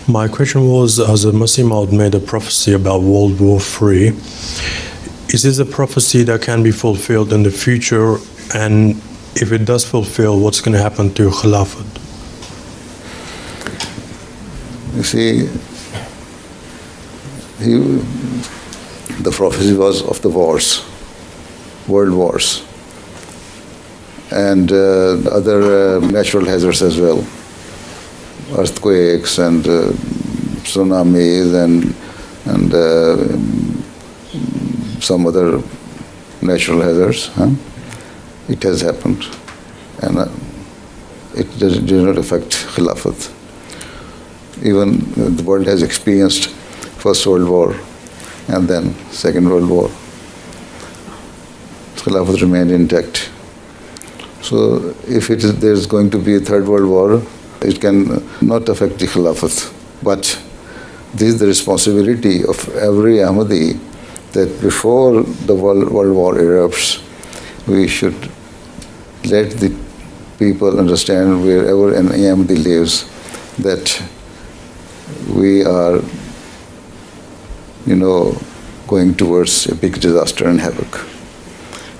My question was, Hazrat Masih Maud made a prophecy about World War III. Is this a prophecy that can be fulfilled in the future? And if it does fulfill, what's going to happen to Khilafat? You see, the prophecy was of the wars, world wars, and other natural hazards as well, earthquakes and tsunamis and some other natural hazards. It has happened, and it did not affect Khilafat. Even the world has experienced First World War and then Second World War. Khilafat remained intact. So if there is going to be a Third World War, it can not affect the Khilafat. But this is the responsibility of every Ahmadi, that before the world war erupts, we should let the people understand, wherever an Ahmadi lives, that we are, going towards a big disaster and havoc.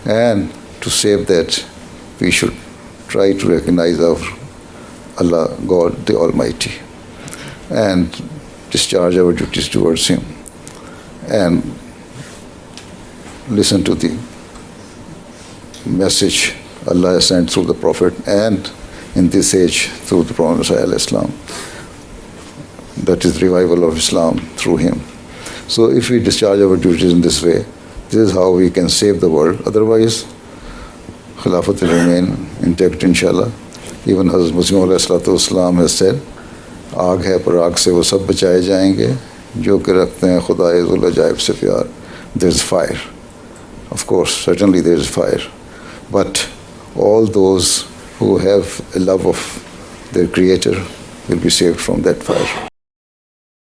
And to save that, we should try to recognize our Allah, God the Almighty, and discharge our duties towards Him, and listen to the message Allah has sent through the Prophet, and in this age through the Prophet Islam. That is revival of Islam through him. So if we discharge our duties in this way, this is how we can save the world. Otherwise, Khilafat will remain intact, inshallah. Even Hazrat Masih Maud has said, आग है पर आग से वो सब बचाए जाएंगे जो कि रखते हैं खुदाए ज़ुल अजाइब से प्यार. There is fire. Of course, certainly there is fire. But all those who have a love of their Creator will be saved from that fire.